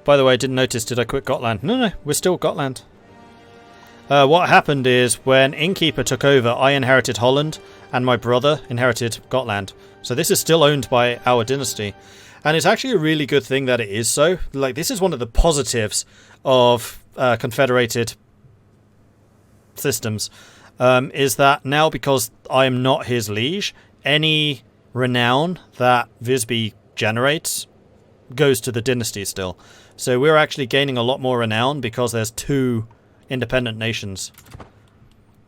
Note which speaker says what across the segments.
Speaker 1: By the way, I didn't notice, did I quit Gotland? No, we're still Gotland. What happened is, when Innkeeper took over, I inherited Holland, and my brother inherited Gotland. So this is still owned by our dynasty. And it's actually a really good thing that it is so. Like, this is one of the positives of confederated systems, is that now, because I am not his liege, any renown that Visby generates goes to the dynasty still. So we're actually gaining a lot more renown because there's 2 independent nations.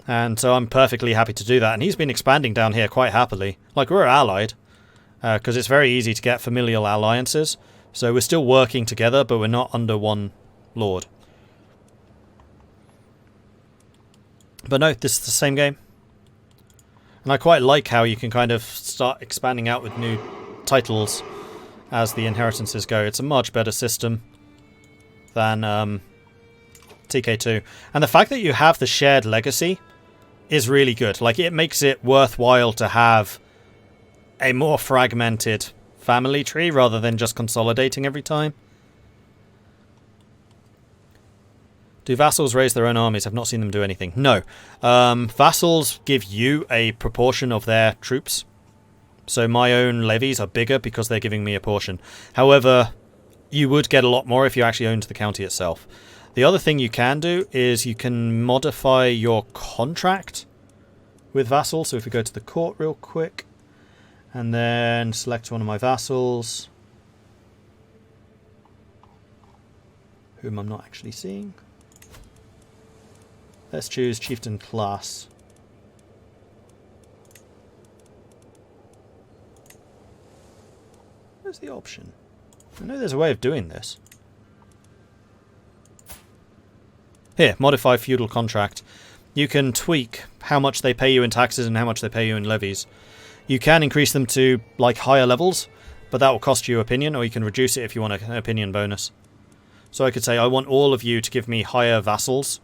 Speaker 1: And so I'm perfectly happy to do that. And he's been expanding down here quite happily. Like, we're allied, because it's very easy to get familial alliances. So we're still working together, but we're not under one lord. But no, this is the same game. And I quite like how you can kind of start expanding out with new titles as the inheritances go. It's a much better system than TK2. And the fact that you have the shared legacy is really good. Like, it makes it worthwhile to have a more fragmented family tree rather than just consolidating every time. Do vassals raise their own armies? I've not seen them do anything. No. Vassals give you a proportion of their troops. So my own levies are bigger because they're giving me a portion. However, you would get a lot more if you actually owned the county itself. The other thing you can do is you can modify your contract with vassals. So if we go to the court real quick, and then select one of my vassals, whom I'm not actually seeing. Let's choose Chieftain class. Where's the option? I know there's a way of doing this. Here, modify feudal contract. You can tweak how much they pay you in taxes and how much they pay you in levies. You can increase them to, like, higher levels, but that will cost you opinion, or you can reduce it if you want an opinion bonus. So I could say, I want all of you to give me higher vassals,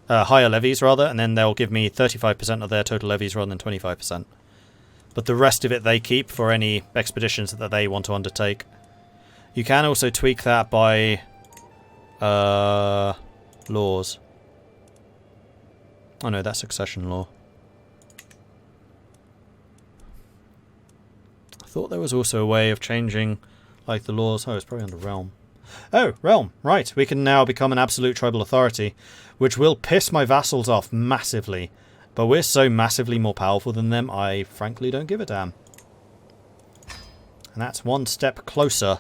Speaker 1: higher levies rather, and then they'll give me 35% of their total levies rather than 25%. But the rest of it they keep for any expeditions that they want to undertake. You can also tweak that by laws. Oh no, that's succession law. I thought there was also a way of changing, like, the laws. Oh, it's probably under realm. Oh, realm. Right, we can now become an absolute tribal authority, which will piss my vassals off massively. But we're so massively more powerful than them, I frankly don't give a damn. And that's one step closer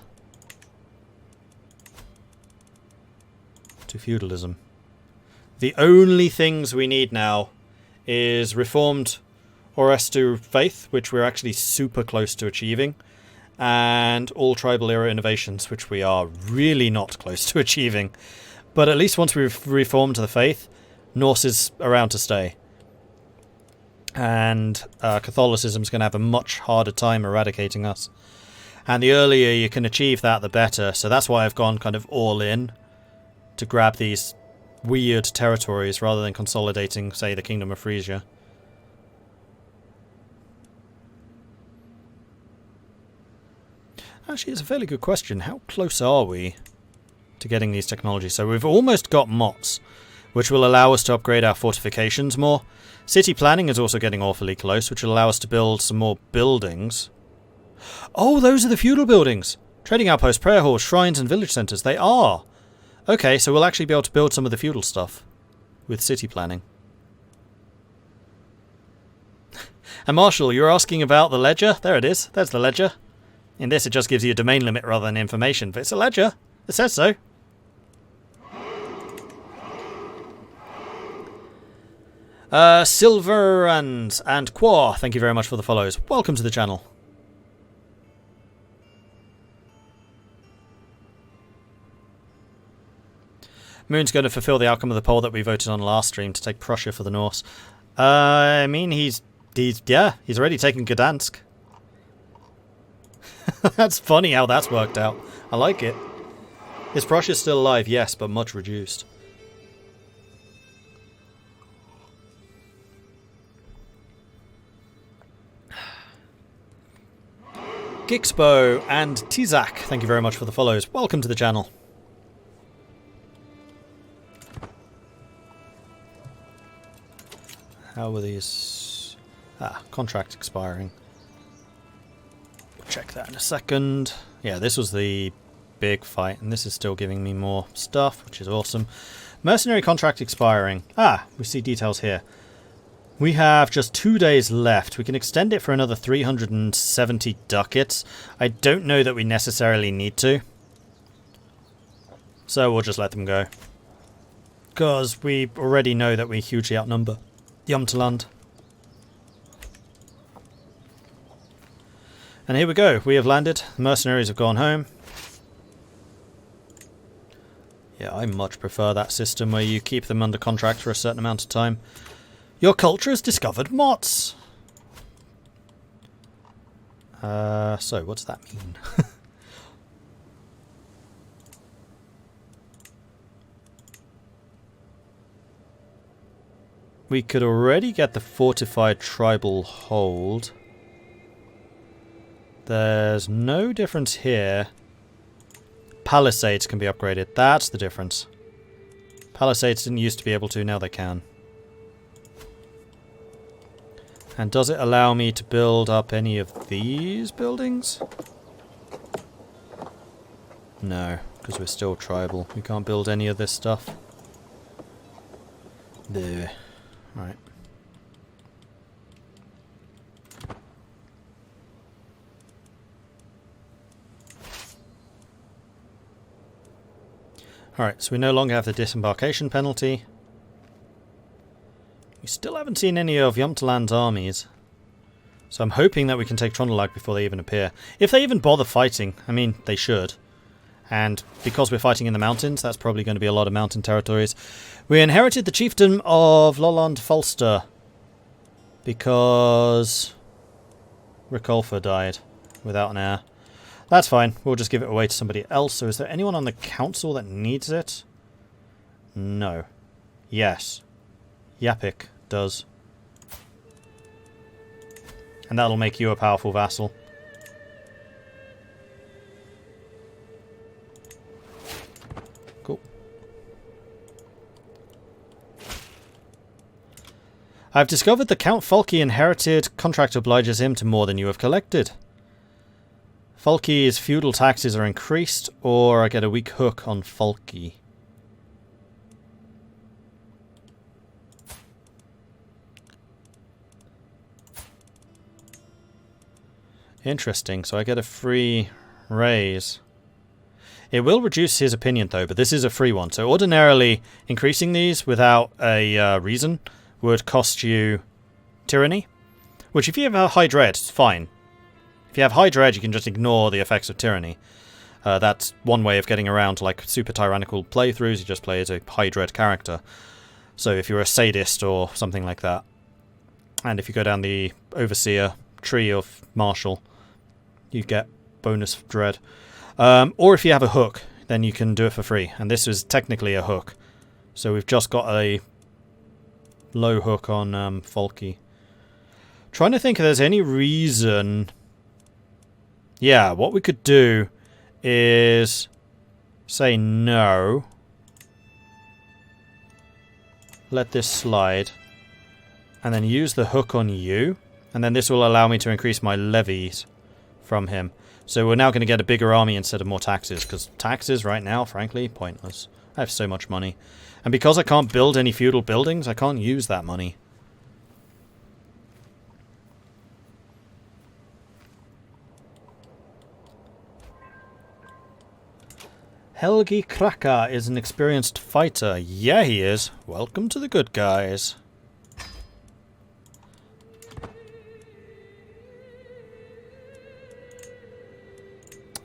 Speaker 1: to feudalism. The only things we need now is Reformed Orestu faith, which we're actually super close to achieving, and all tribal era innovations, which we are really not close to achieving. But at least once we've reformed the faith, Norse is around to stay. And Catholicism's going to have a much harder time eradicating us. And the earlier you can achieve that, the better. So that's why I've gone kind of all in to grab these weird territories rather than consolidating, say, the Kingdom of Frisia. Actually, it's a fairly good question. How close are we to getting these technologies? So we've almost got Mots, which will allow us to upgrade our fortifications more. City planning is also getting awfully close, which will allow us to build some more buildings. Oh, those are the feudal buildings! Trading outposts, prayer halls, shrines, and village centres. They are! Okay, so we'll actually be able to build some of the feudal stuff with city planning. And Marshall, you're asking about the ledger? There it is. There's the ledger. In this, it just gives you a domain limit rather than information, but it's a ledger. It says so. Silver and Quah, thank you very much for the follows. Welcome to the channel. Moon's going to fulfill the outcome of the poll that we voted on last stream to take Prussia for the Norse. I mean, he's already taken Gdansk. That's funny how that's worked out. I like it. Is Prussia still alive? Yes, but much reduced. Gixbo and Tizak, thank you very much for the follows. Welcome to the channel. How were these? Contract expiring. We'll check that in a second. Yeah, this was the big fight, and this is still giving me more stuff, which is awesome. Mercenary contract expiring. We see details here. We have just 2 days left. We can extend it for another 370 ducats. I don't know that we necessarily need to. So we'll just let them go. Because we already know that we hugely outnumber Jomtland. And here we go. We have landed. The mercenaries have gone home. Yeah, I much prefer that system where you keep them under contract for a certain amount of time. Your culture has discovered mods. So what does that mean? We could already get the fortified tribal hold. There's no difference here. Palisades can be upgraded. That's the difference. Palisades didn't used to be able to, now they can. And does it allow me to build up any of these buildings? No, because we're still tribal. We can't build any of this stuff. There. Right. Alright, so we no longer have the disembarkation penalty. We still haven't seen any of Jomtland's armies. So I'm hoping that we can take Trondelag before they even appear. If they even bother fighting, I mean, they should. And because we're fighting in the mountains, that's probably going to be a lot of mountain territories. We inherited the chiefdom of Lolland Falster because Ricolfa died without an heir. That's fine. We'll just give it away to somebody else. So is there anyone on the council that needs it? No. Yes. Yapik does. And that'll make you a powerful vassal. Cool. I've discovered the Count Falky inherited contract obliges him to more than you have collected. Falky's feudal taxes are increased, or I get a weak hook on Falky. Interesting, so I get a free raise. It will reduce his opinion though, but this is a free one. So ordinarily, increasing these without a reason would cost you tyranny. Which if you have a high dread, it's fine. If you have high dread, you can just ignore the effects of tyranny. That's one way of getting around like super tyrannical playthroughs. You just play as a high dread character. So if you're a sadist or something like that. And if you go down the overseer tree of martial, you get bonus dread. Or if you have a hook, then you can do it for free. And this is technically a hook. So we've just got a low hook on Falky. Trying to think if there's any reason... Yeah, what we could do is say no. Let this slide. And then use the hook on you. And then this will allow me to increase my levies from him. So we're now going to get a bigger army instead of more taxes. Because taxes right now, frankly, pointless. I have so much money. And because I can't build any feudal buildings, I can't use that money. Helgi Kraka is an experienced fighter. Yeah, he is. Welcome to the good guys.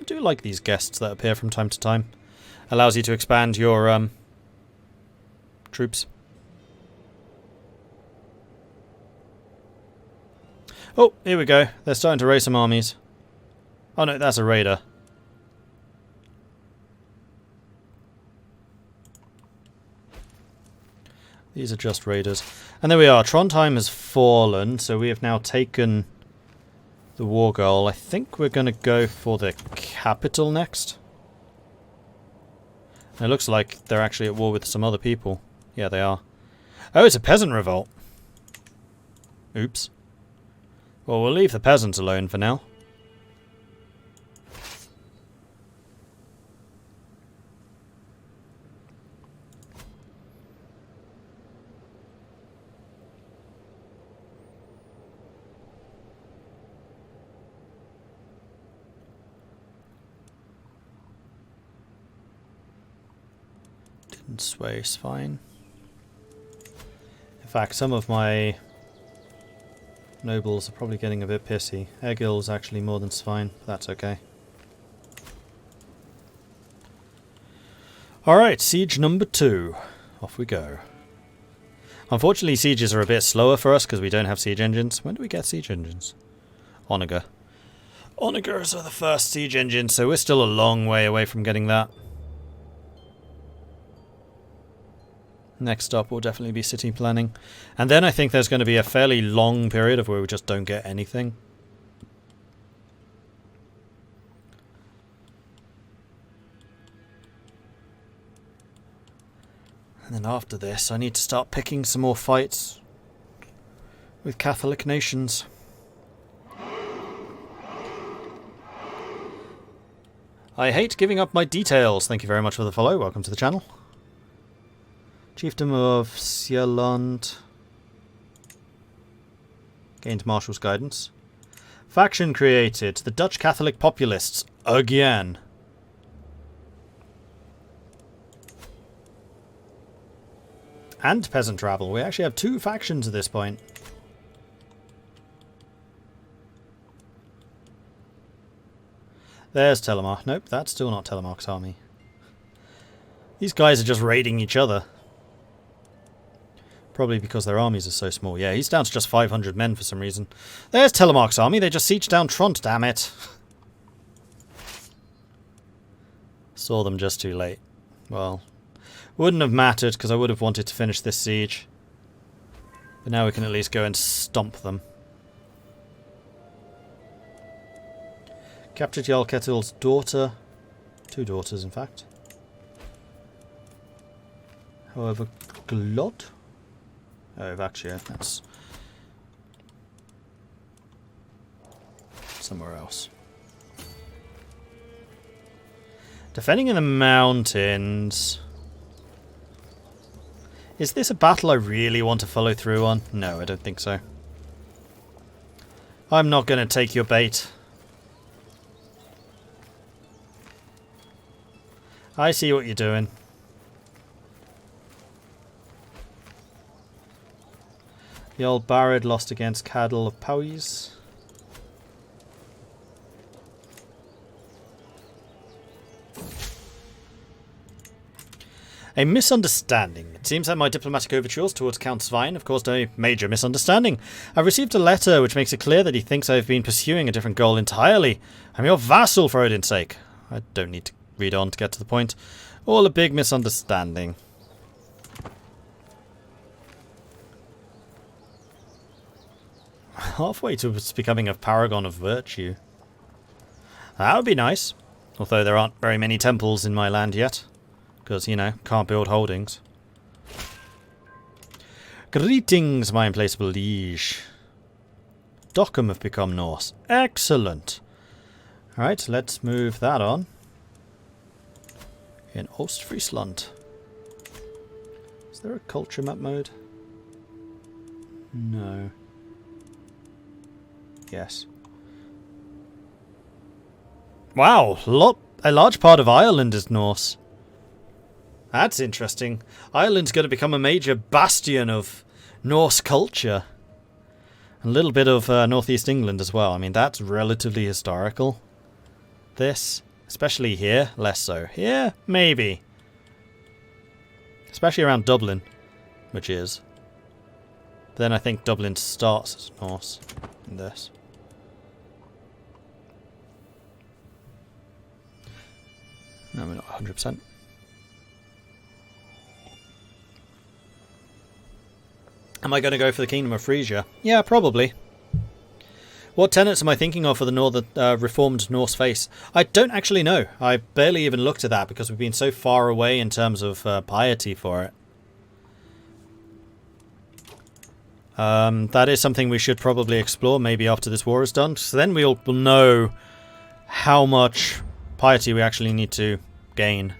Speaker 1: I do like these guests that appear from time to time. Allows you to expand your troops. Oh, here we go. They're starting to raise some armies. Oh no, that's a raider. These are just raiders. And there we are. Trondheim has fallen, so we have now taken the war goal. I think we're going to go for the capital next. And it looks like they're actually at war with some other people. Yeah, they are. Oh, it's a peasant revolt. Oops. Well, we'll leave the peasants alone for now. Didn't sway, it's fine. In fact, some of my nobles are probably getting a bit pissy. Egil's actually more than fine, but that's okay. Alright, siege number 2. Off we go. Unfortunately, sieges are a bit slower for us because we don't have siege engines. When do we get siege engines? Onager. Onagers are the first siege engine, so we're still a long way away from getting that. Next up will definitely be city planning. And then I think there's going to be a fairly long period of where we just don't get anything. And then after this, I need to start picking some more fights with Catholic nations. I hate giving up my details. Thank you very much for the follow. Welcome to the channel. Chiefdom of Sierland. Gained Marshal's guidance. Faction created. The Dutch Catholic Populists. Again. And peasant rabble. We actually have 2 factions at this point. There's Telemach. Nope, that's still not Telemach's army. These guys are just raiding each other. Probably because their armies are so small. Yeah, he's down to just 500 men for some reason. There's Telemach's army. They just sieged down Tront, damn it. Saw them just too late. Well, wouldn't have mattered because I would have wanted to finish this siege. But now we can at least go and stomp them. Captured Jarl Ketil's daughter. 2 daughters, in fact. However, Glod? Oh, Vaccia, that's somewhere else. Defending in the mountains. Is this a battle I really want to follow through on? No, I don't think so. I'm not going to take your bait. I see what you're doing. The old Barid lost against Cadel of Powys. A misunderstanding. It seems that my diplomatic overtures towards Count Svein have caused a major misunderstanding. I've received a letter which makes it clear that he thinks I have been pursuing a different goal entirely. I'm your vassal, for Odin's sake. I don't need to read on to get to the point. All a big misunderstanding. Halfway to it's becoming a paragon of virtue. That would be nice. Although there aren't very many temples in my land yet. Because, you know, can't build holdings. Greetings, my implacable liege. Dockham have become Norse. Excellent. Alright, let's move that on. In Ostfriesland. Is there a culture map mode? No. Yes. Wow, a large part of Ireland is Norse. That's interesting. Ireland's going to become a major bastion of Norse culture. A little bit of northeast England as well. I mean, that's relatively historical. This, especially here, less so. Here, maybe. Especially around Dublin, which is. Then I think Dublin starts as Norse in this. No, we're not 100%. Am I going to go for the Kingdom of Frisia? Yeah, probably. What tenets am I thinking of for the Northern Reformed Norse face? I don't actually know. I barely even looked at that because we've been so far away in terms of piety for it. That is something we should probably explore maybe after this war is done. So then we'll know how much piety we actually need to gain.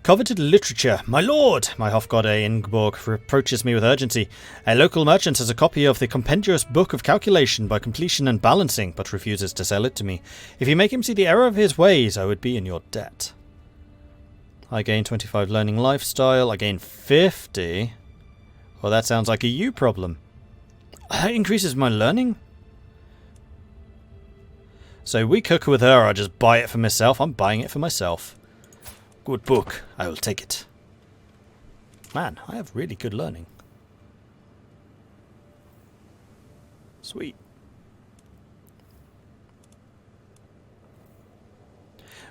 Speaker 1: Coveted literature. My lord! My Hofgode Ingeborg reproaches me with urgency. A local merchant has a copy of the compendious book of calculation by completion and balancing, but refuses to sell it to me. If you make him see the error of his ways, I would be in your debt. I gain 25 learning lifestyle. I gain 50. Well, that sounds like a you problem. That increases my learning? So we cook with her, I just buy it for myself. I'm buying it for myself. Good book. I will take it. Man, I have really good learning. Sweet.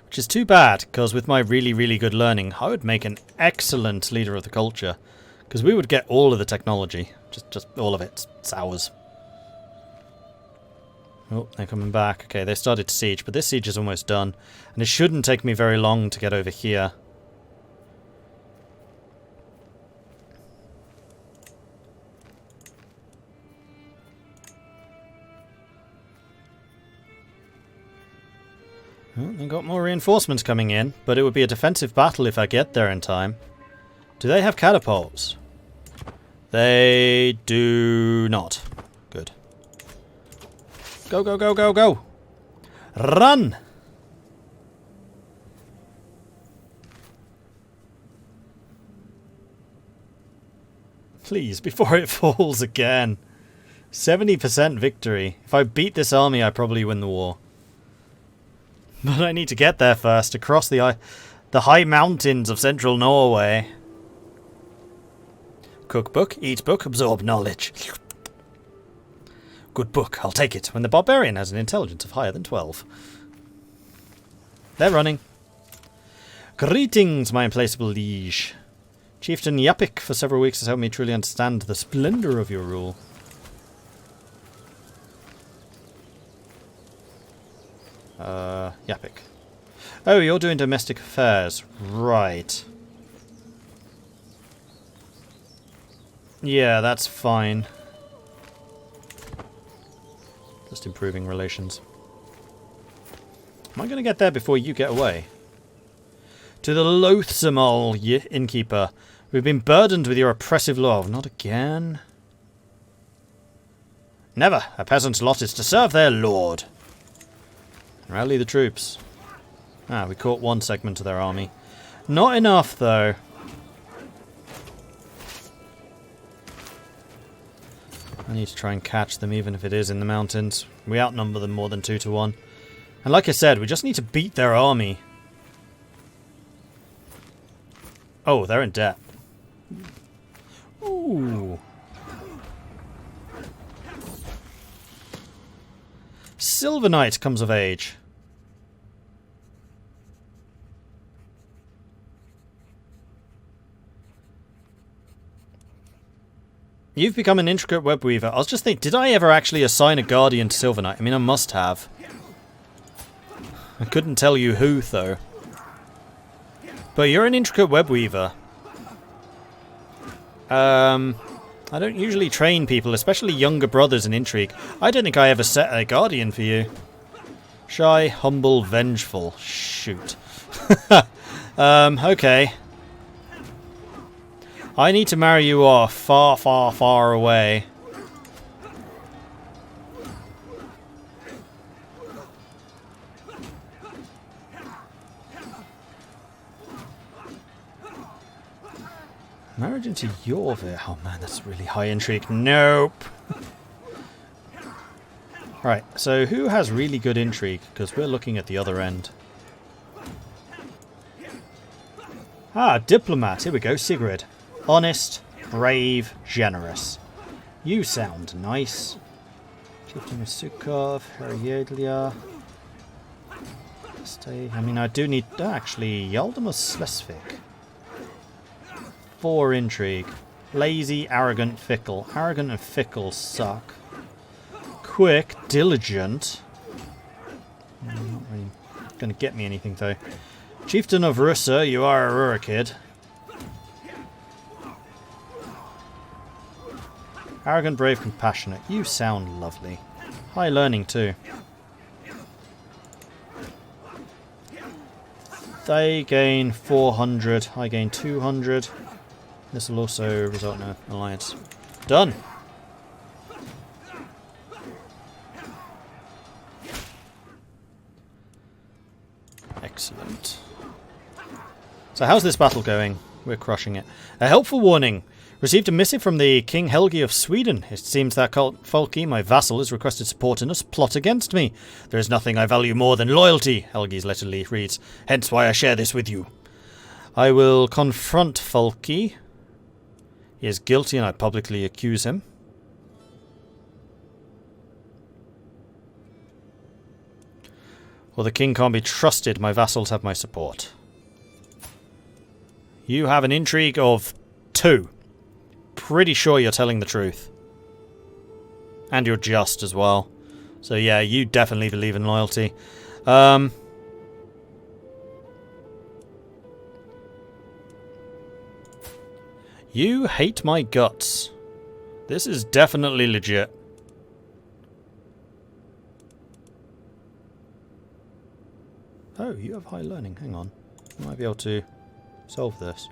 Speaker 1: Which is too bad, because with my really, really good learning, I would make an excellent leader of the culture. Because we would get all of the technology. Just all of it. It's ours. Oh, they're coming back. Okay, they started to siege, but this siege is almost done. And it shouldn't take me very long to get over here. Well, they've got more reinforcements coming in, but it would be a defensive battle if I get there in time. Do they have catapults? They do not. Good. Go, go, go, go, go! Run! Please, before it falls again. 70% victory. If I beat this army, I probably win the war. But I need to get there first, across the high mountains of central Norway. Cookbook, eat book, absorb knowledge. Good book, I'll take it, when the barbarian has an intelligence of higher than 12. They're running. Greetings, my implacable liege. Chieftain Yapik for several weeks has helped me truly understand the splendour of your rule. Yapik. Oh, you're doing domestic affairs. Right. Yeah, that's fine. Just improving relations. Am I going to get there before you get away? To the loathsome old innkeeper. We've been burdened with your oppressive law. Not again. Never. A peasant's lot is to serve their lord. Rally the troops. Ah, we caught one segment of their army. Not enough, though. I need to try and catch them, even if it is in the mountains. We outnumber them more than 2 to 1. And like I said, we just need to beat their army. Oh, they're in debt. Ooh. Silver Knight comes of age. You've become an intricate web weaver. I was just thinking, did I ever actually assign a guardian to Silver Knight? I mean, I must have. I couldn't tell you who, though. But you're an intricate web weaver. I don't usually train people, especially younger brothers, in intrigue. I don't think I ever set a guardian for you. Shy, humble, vengeful. Shoot. Okay. I need to marry you off far, far, far away. Marriage into Yorville. Oh man, that's really high intrigue. Nope. Right, so who has really good intrigue? Because we're looking at the other end. Ah, diplomat. Here we go. Sigrid. Honest, brave, generous. You sound nice. Chieftain of Sukov, Heryedlia. Stay. I mean, I do need... actually, Yaldam of Slesvig. 4 intrigue. Lazy, arrogant, fickle. Arrogant and fickle suck. Quick, diligent. Not really going to get me anything, though. Chieftain of Russa, you are a Rura kid. Arrogant, brave, compassionate. You sound lovely. High learning too. They gain 400. I gain 200. This will also result in an alliance. Done! Excellent. So how's this battle going? We're crushing it. A helpful warning. Received a missive from the King Helgi of Sweden. It seems that Folki, my vassal, has requested support in a plot against me. There is nothing I value more than loyalty, Helgi's letter reads. Hence why I share this with you. I will confront Folki. He is guilty and I publicly accuse him. Well, the king can't be trusted. My vassals have my support. You have an intrigue of 2. Pretty sure you're telling the truth. And you're just as well. So yeah, you definitely believe in loyalty. You hate my guts. This is definitely legit. Oh, you have high learning. Hang on. You might be able to solve this.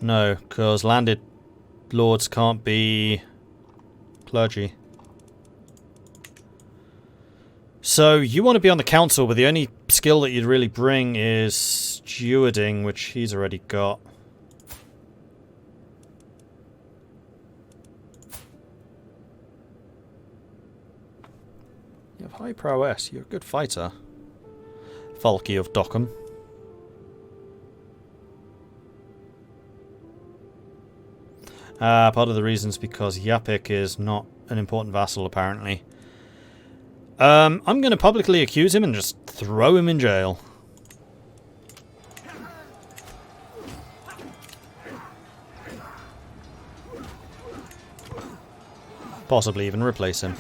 Speaker 1: No, because landed lords can't be clergy. So you want to be on the council, but the only skill that you'd really bring is stewarding, which he's already got. You have high prowess. You're a good fighter. Falky of Dockham. Part of the reason is because Yapik is not an important vassal, apparently. I'm going to publicly accuse him and just throw him in jail. Possibly even replace him.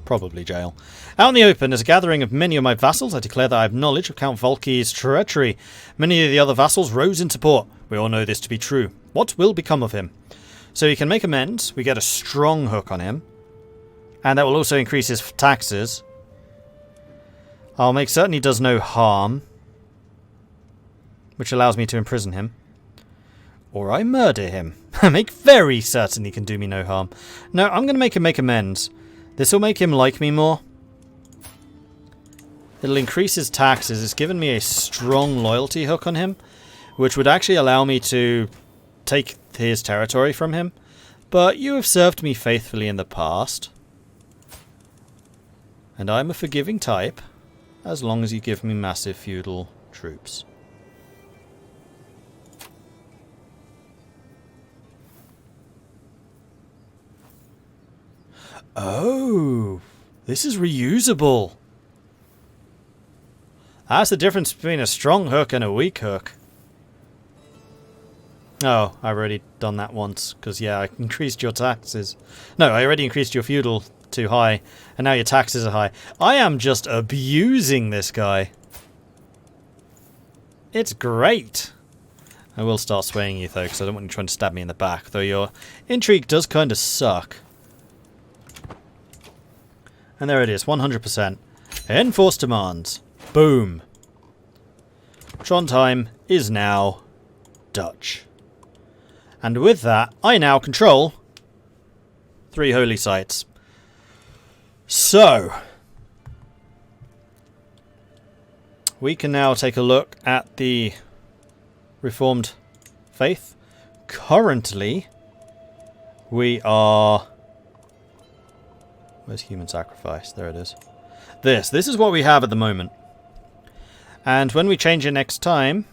Speaker 1: Probably jail. Out in the open, as a gathering of many of my vassals, I declare that I have knowledge of Count Volki's treachery. Many of the other vassals rose in support. We all know this to be true. What will become of him? So he can make amends. We get a strong hook on him. And that will also increase his taxes. I'll make certain he does no harm. Which allows me to imprison him. Or I murder him. I make very certain he can do me no harm. No, I'm going to make him make amends. This will make him like me more. It'll increase his taxes. It's given me a strong loyalty hook on him. Which would actually allow me to take his territory from him. But you have served me faithfully in the past. And I'm a forgiving type, as long as you give me massive feudal troops. Oh, this is reusable. That's the difference between a strong hook and a weak hook. Oh, I've already done that once, because yeah, I increased your taxes. No, I already increased your feudal too high, and now your taxes are high. I am just abusing this guy. It's great. I will start swaying you though, because I don't want you trying to stab me in the back, though your intrigue does kind of suck. And there it is, 100%. Enforce demands. Boom. Trondheim is now Dutch. And with that, I now control 3 holy sites. So, we can now take a look at the Reformed faith. Currently, we are... Where's human sacrifice? There it is. This is what we have at the moment. And when we change it next time,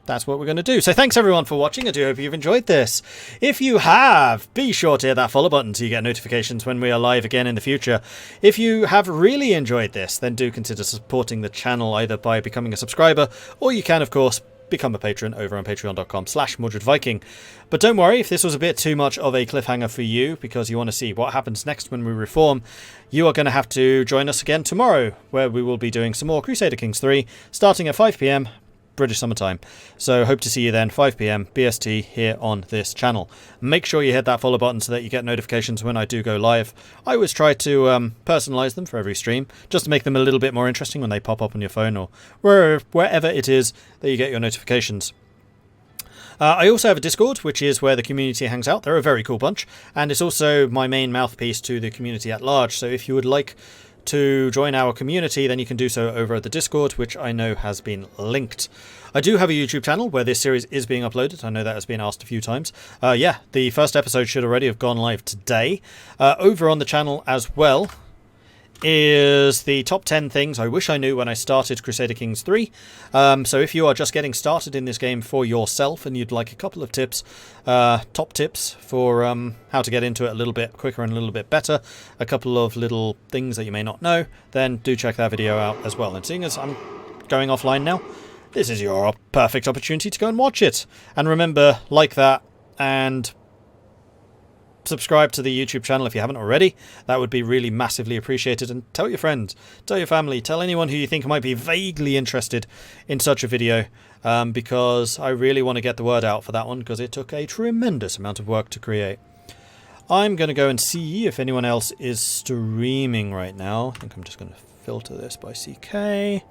Speaker 1: that's what we're going to do. So thanks everyone for watching. I do hope you've enjoyed this. If you have, be sure to hit that follow button so you get notifications when we are live again in the future. If you have really enjoyed this, then do consider supporting the channel either by becoming a subscriber, or you can, of course, become a patron over on patreon.com/MordredViking. But don't worry if this was a bit too much of a cliffhanger for you, because you want to see what happens next when we reform. You are going to have to join us again tomorrow, where we will be doing some more Crusader Kings 3, starting at 5 PM. British summertime. So hope to see you then, 5 PM BST here on this channel. Make sure you hit that follow button so that you get notifications when I do go live. I always try to personalize them for every stream, just to make them a little bit more interesting when they pop up on your phone or wherever it is that you get your notifications. I also have a Discord, which is where the community hangs out. They're a very cool bunch, and it's also my main mouthpiece to the community at large. So if you would like to join our community, then you can do so over at the Discord, which I know has been linked. I do have a YouTube channel where this series is being uploaded. I know that has been asked a few times. Yeah, the first episode should already have gone live today. Over on the channel as well is the top 10 things I wish I knew when I started Crusader Kings III. So if you are just getting started in this game for yourself and you'd like a couple of tips, top tips for how to get into it a little bit quicker and a little bit better, a couple of little things that you may not know, then do check that video out as well. And seeing as I'm going offline now, this is your perfect opportunity to go and watch it. And remember, like that and subscribe to the YouTube channel if you haven't already. That would be really massively appreciated. And tell your friends, tell your family, tell anyone who you think might be vaguely interested in such a video, because I really want to get the word out for that one, because it took a tremendous amount of work to create. I'm going to go and see if anyone else is streaming right now. I think I'm just going to filter this by CK.